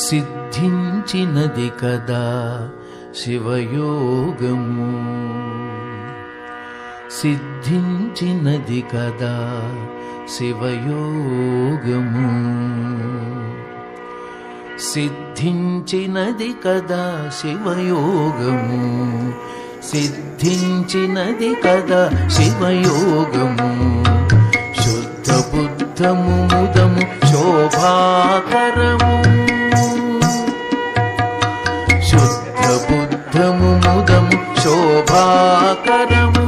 సిద్ధించినది కదా శివయోగము, సిద్ధించినది కదా శివయోగము, సిద్ధించినది కదా శివయోగము, సిద్ధించినది కదా శివయోగము. శుద్ధ బుద్ధము ముదము శోభాకరము, శుద్ధ బుద్ధము ముదము శోభాకరము,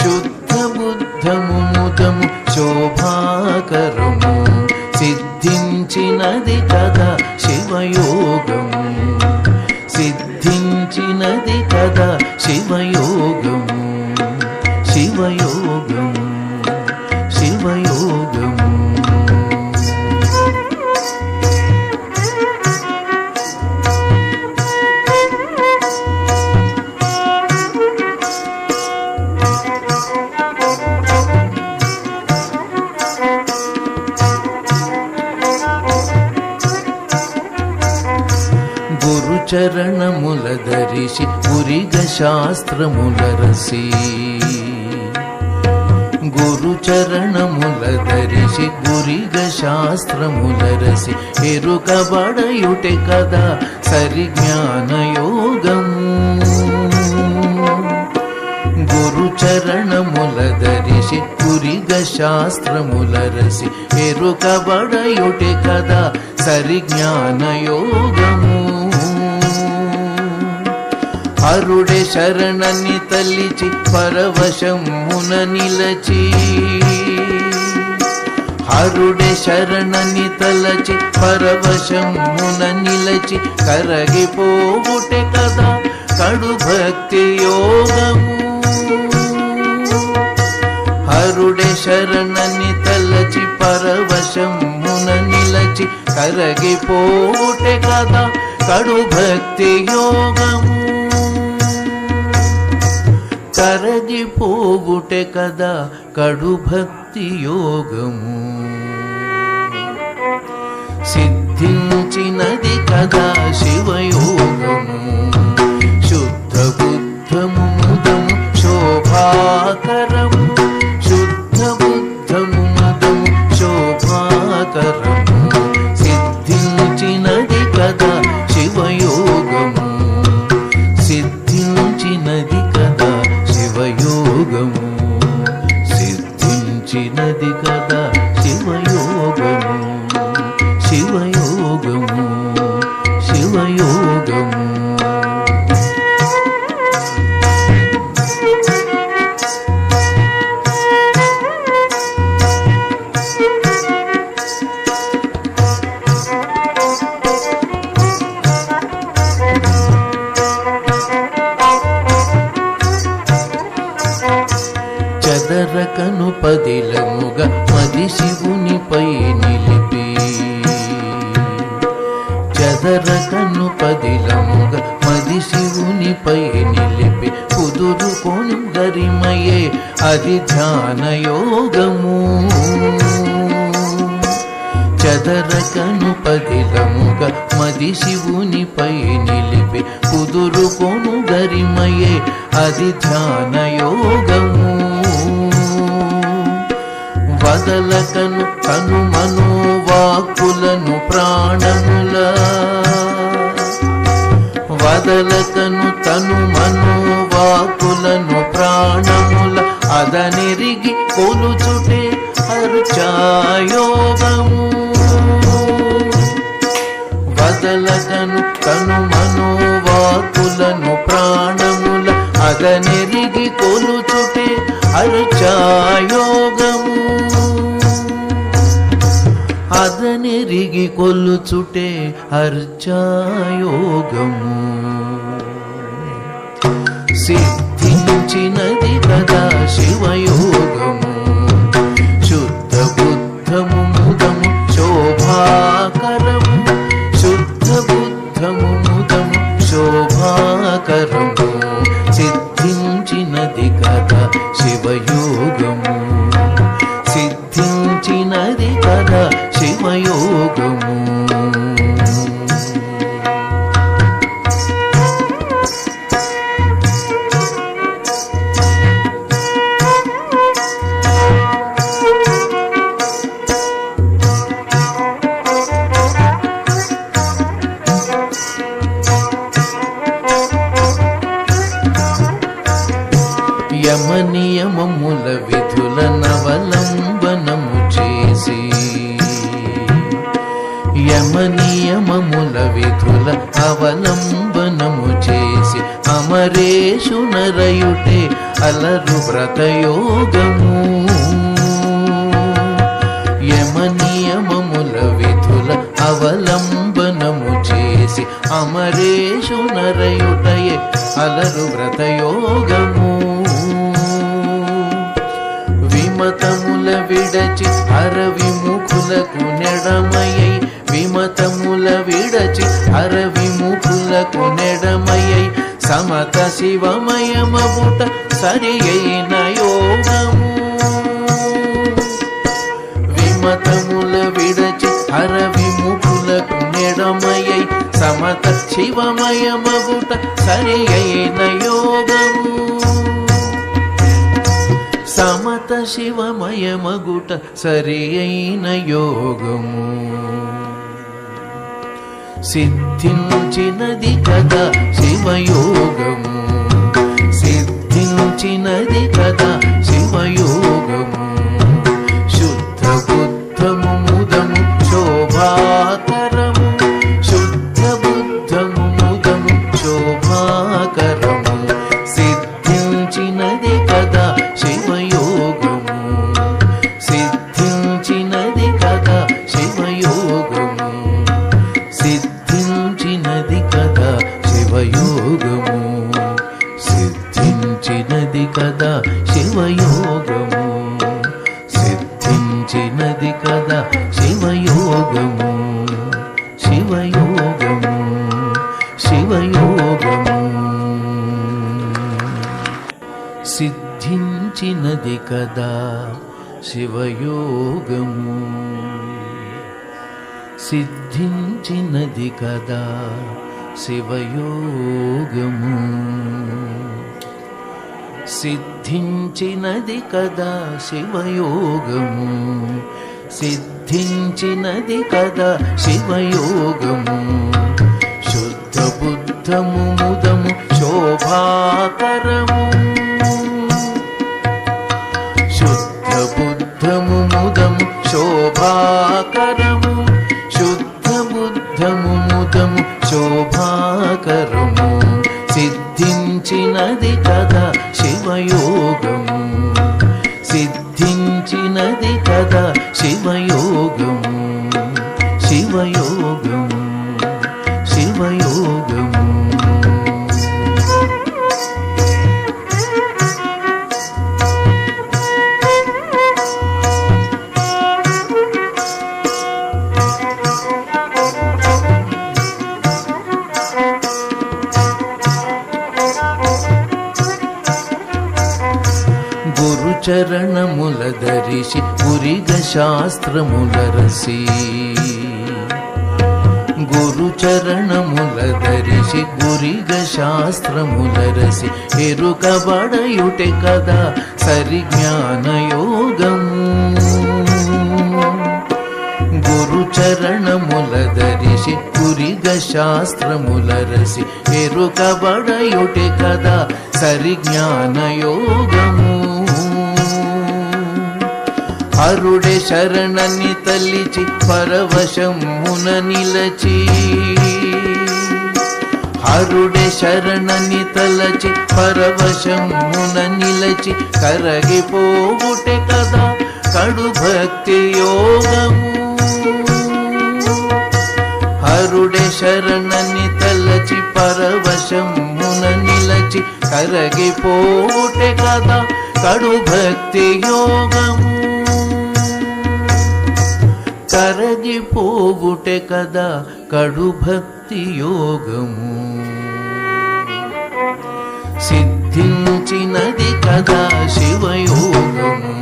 శుద్ధ బుద్ధము ముదము శోభాకరము. సిద్ధించినది కదా శివయోగము, సిద్ధించినది కదా శివయోగము, శివయోగము, శివయోగము. గురుచరణముల ధరిసి గురిగ శాస్త్రముల రసి, గురుచరణముల ధరిసి గురిగ శాస్త్రముల రసి. ఎరుకబడయుటే కదా సరిజ్ఞానయోగము, గురుచరణముల ధరిసి గురిగ శాస్త్రముల రసి. ఎరుకబడయుటే కదా సరిజ్ఞానయోగము. హరుడే శరణని తలిచి పరవశమున నిలచి, హరుడే శరణని తలచి పరవశమున నిలచి. కరగిపోవుటే కదా కడు భక్తి యోగము, హరుడే శరణని తలచి పరవశమున నిలచి. కరగిపోవుటే కదా కడు భక్తి యోగము, కరగిపోవుటే కదా కడు భక్తి యోగము. సిద్ధించినది కదా శివయోగము, శుద్ధ బుద్ధము ముదము శోభాకరము, శుద్ధ బుద్ధము ముదము శోభాకరము. సిద్ధించినది కదా శివయోగము, సిద్ధించినది కదా శివయోగము, సిద్ధించినది కదా శివయోగము, శివయోగము, శివయోగము. చదరకను పదిలముగా మది శివునిపై నిలిపి, చదరకను పదిలముగా మది శివునిపై నిలిపి. కుదురుకొను గరిమయే అది ధ్యానయోగము, చదరకను పదిలముగా మది శివునిపై నిలిపి. కుదురుకొను గరిమయే అది ధ్యానయోగము. వదలకను తను మనోవాక్కులను ప్రాణముల, వదలకను తను మనోవాక్కులను ప్రాణముల. అదనెరిగి కొలుచుటే అర్చాయోగము, వదలకను తను మనోవాక్కులను ప్రాణముల. అదనెరిగి కొలుచుటే అర్చాయోగము, అదనెరిగి కొలుచుటే అర్చాయోగము. సిద్ధించినది కదా శివయోగము, శుద్ధ బుద్ధము ముదము శోభాకరము, శుద్ధ బుద్ధము ముదము శోభాకరము. సిద్ధించినది కదా శివయోగము, సిద్ధించినది కదా శివయోగము. నియమముల విధుల నవలంబనము చేసి యమ నియమముల విధుల అవలంబనము చేసి అమరేషు నరయుటే అలరు వ్రతయోగము యమ నియమముల విధుల అవలంబనము చేసి అమరేషు నరయుటయే అలరు వ్రతయోగము విమతముల విడచి హరవిముఖులకు నెడమయ్యై విమతముల విడచి హరవిముఖులకు నెడమయ్యై సమత శివమయమబుట సరి అయిన యోగము విమతముల విడచి హరవిముఖులకు నెడమయ్యై సమత శివమయమబుట సరి అయిన యోగము సమత శివమయమగుట సరి అయిన యోగము సిద్ధించినది కదా శివయోగము సిద్ధించినది కదా శివయోగము శుద్ధ బుద్ధము ముదము శోభాకరము శుద్ధ బుద్ధము ముదము శోభాకరము సిద్ధించినది కదా శివయోగము సిద్ధించినది కదా శివయోగము సిద్ధించినది కదా శివయోగము సిద్ధించినది కదా శివయోగము సిద్ధించినది కదా శివయోగము శివయోగము శివయోగము సిద్ధించినది కదా శివయోగము సిద్ధించినది కదా శివయోగము సిద్ధించినది కదా శివయోగము సిద్ధించినది కదా శివయోగము శుద్ధ బుద్ధము ముదము శోభాకరము శుద్ధ బుద్ధము ముదము శోభాకరము శుద్ధ బుద్ధము ముదము శోభాకరము సిద్ధించినది కదా శివయోగము సిద్ధించినది కదా శివయోగము శివయోగము శివయోగము చరణముల ధరిసి గురిగ శాస్త్రముల రసి గురు చరణముల ధరిసి గురిగ శాస్త్రముల రసి ఎరుకబడయుటే కదా సరి జ్ఞానయోగము గురు చరణముల ధరిసి గురిగ శాస్త్రముల రసి ఎరుకబడయుటే కదా సరి జ్ఞానయోగము హరుడే శరణని తలిచి పరవశమున నిలచి హరుడే శరణని తలచి పరవశమున నిలచి కరగిపోవుటే కదా కడు భక్తి యోగము హరుడే శరణని తలచి పరవశమున నిలచి కరగిపోవుటే కదా కడు భక్తి యోగము కరగిపోవుటే కదా కడు భక్తి యోగము సిద్ధించినది కదా శివయోగము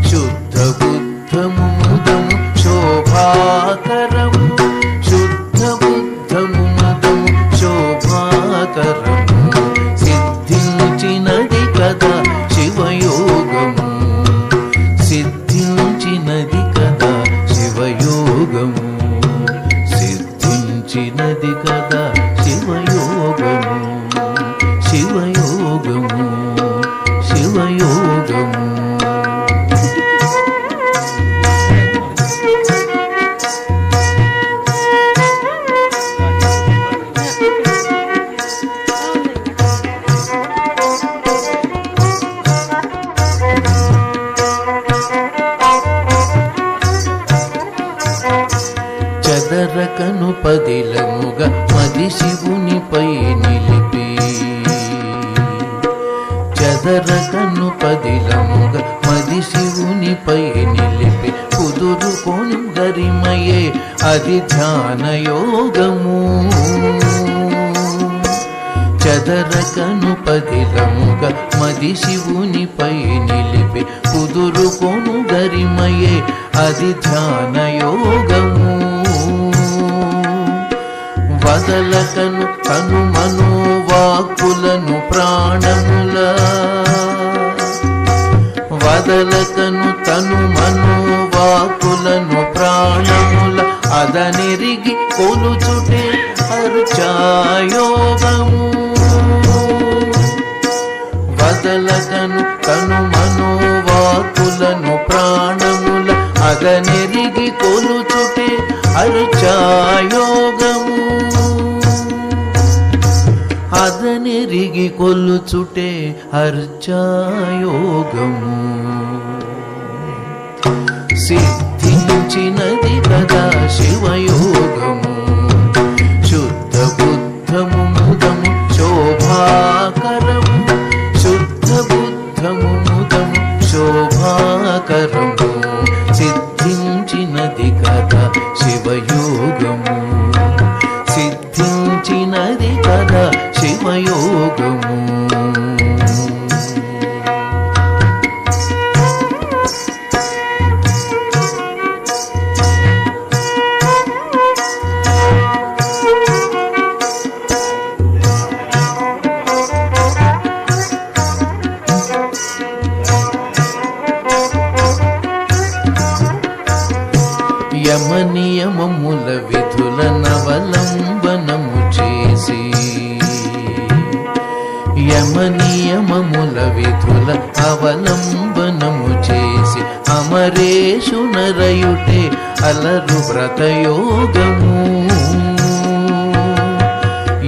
శుద్ధ బుద్ధము ముదము శోభాకరము శుద్ధ బుద్ధము ముదము శోభాకరము సిద్ధించినది కదా శివయోగము సిద్ధించినది కదా శివయోగము సిద్ధించినది కదా శివయోగము శివయోగము శివయోగము పదిలముగా మది శివునిపై నిలిపి చెదరకను పదిలముగా మది శివునిపై నిలిపి కుదురుకొను గరిమయే అది ధ్యాన యోగము చెదరకను పదిలముగా మది శివునిపై నిలిపి కుదురుకొను గరిమయే అది ధ్యాన యోగము వదలకను తను మనోవాక్కులను ప్రాణముల వదలకను తను మనోవాక్కులను ప్రాణముల అదనిరిగి కొలుచుటే అర్చాయోగము వదలకను తను మనోవాక్కులను ప్రాణముల అదనిరిగి కొలుచుటే అర్చాయోగము అదనిరిగి కొలుచుటే అర్చాయోగము సిద్ధించినది కదా శివయోగము శుద్ధ బుద్ధము ముదము శోభాకరము శుద్ధ బుద్ధము ముదము శోభాకరము సిద్ధించినది కదా శివయోగము సిద్ధించినది కదా శివయోగము యమనియమముల విధుల నవలంబనము చేసి యమనియమముల విధుల అవలంబనము చేసి అమరేషు నరయుటే అలరు వ్రతయోగము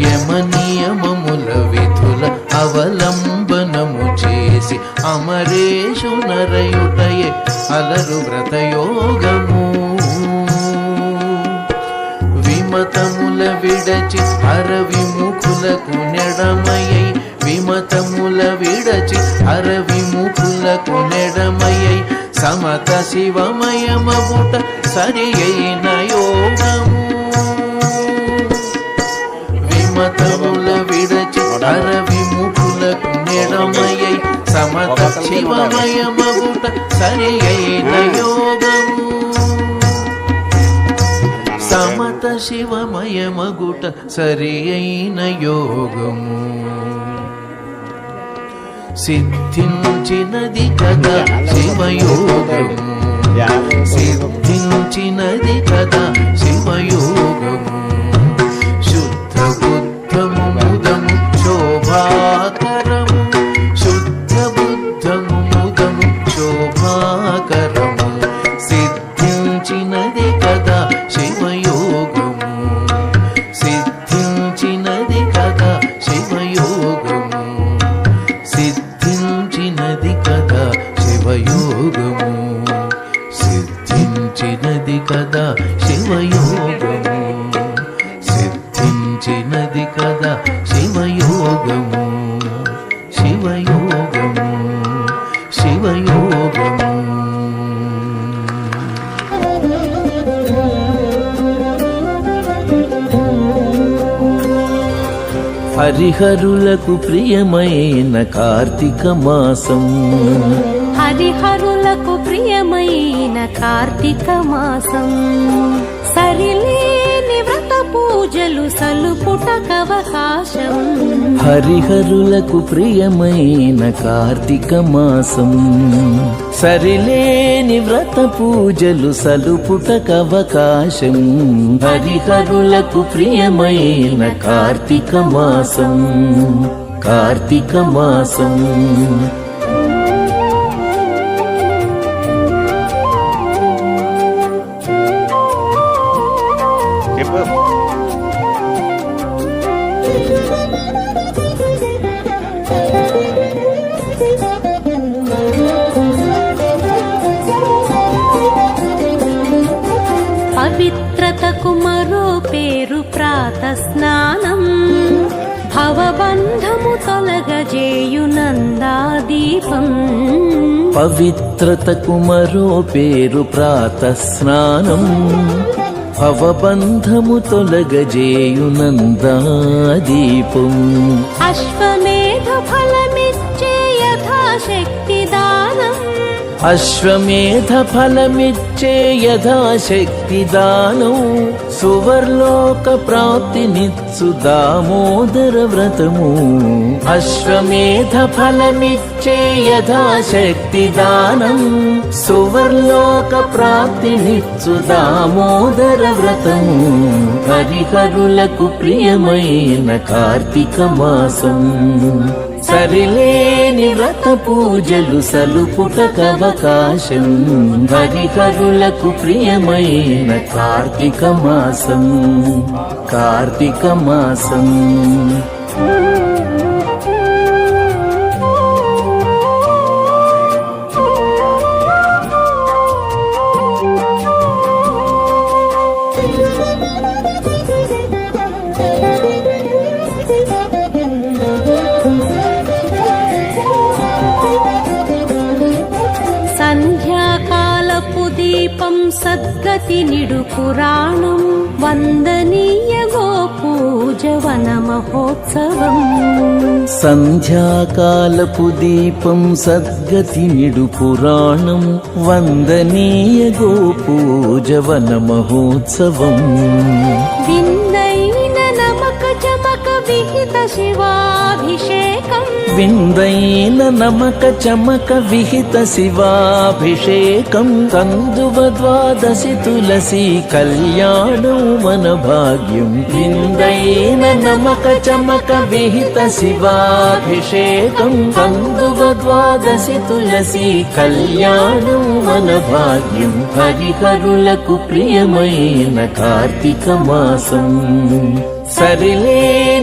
యమనియమముల విధుల అవలంబనము చేసి అమరేషు నరయుటయే అలరు వ్రతయోగము విమతముల విడచి హర విముఖులకు నెడమయ్యై విమతముల విడచి హర విముఖులకు నెడమయ్యై సమత శివమయమగుట సరి అయిన యోగము విమతముల విడచి హర విముఖులకు నెడమయ్యై సమత శివమయమగుట సరి అయిన యోగము సమత శివమయమగుట సరి అయిన యోగము సిద్ధించినది కదా శివయోగము సిద్ధించినది కదా శివయోగము శుద్ధ బుద్ధము ముదము శోభాకరము శుద్ధ బుద్ధము ముదము శోభాకరము సిద్ధించినది కదా శివయోగము సిద్ధించినది కదా శివయోగము సిద్ధించినది కదా శివయోగము సిద్ధించినది కదా శివయోగము సిద్ధించినది కదా శివయోగము శివయోగము శివయోగము హరిహరులకు ప్రియమైన కార్తీక మాసం హరిహరులకు ప్రియమైన కార్తీక మాసం సరిలేని వ్రత పూజలు సలుపుటకవకాశం హరిహరులకు ప్రియమైన కార్తీక మాసం సరిలేని వ్రత పూజలు సలుపుటకవకాశం హరిహరులకు ప్రియమైన కార్తీక మాసం కార్తీక మాసం పవిత్రతకు మరో పేరు ప్రాత స్నానం భవబంధము తొలగజేయునందాదీపం పవిత్రతకు మరో పేరు ప్రాతస్నానం భవబంధము తొలగజేయునందాదీపం అశ్వమేధ ఫలమిచ్చే యథాశక్తి దానం అశ్వమేధ ఫలమిచ్చే యథాశక్తి దానం సువర్లోక ప్రాప్తినిచ్చు దామోదర వ్రతము అశ్వమేధ ఫలమిచ్చే యథాశక్తి దానం సువర్లోక ప్రాప్తినిచ్చు దామోదర వ్రతము హరిహరులకు ప్రియమైన కార్తీక మాసం సరిలేని వ్రత పూజలు సలుపుటకవకాశం హరిహరులకు ప్రియమైన కార్తీక మాసం కార్తీక మాసం సంధ్యాకాలపు దీపం సద్గతి నిడు పురాణం వందనీయ గోపూజవన మహోత్సవం సంధ్యాకాలపు దీపం సద్గతి నిడు పురాణం వందనీయ గోపూజవన మహోత్సవం విందైన నమక చమక విహిత శివాభిషేకం విందైన నమక చమక విహిత శివాభిషేకం కందువ ద్వాదశి తులసి కళ్యాణం మన భాగ్యం విందైన నమక చమక విహిత శివాభిషేకం కందువ ద్వాదశి తులసి కళ్యాణం మన భాగ్యం హరిహరులకు ప్రియమైన కార్తీక మాసం సరిలే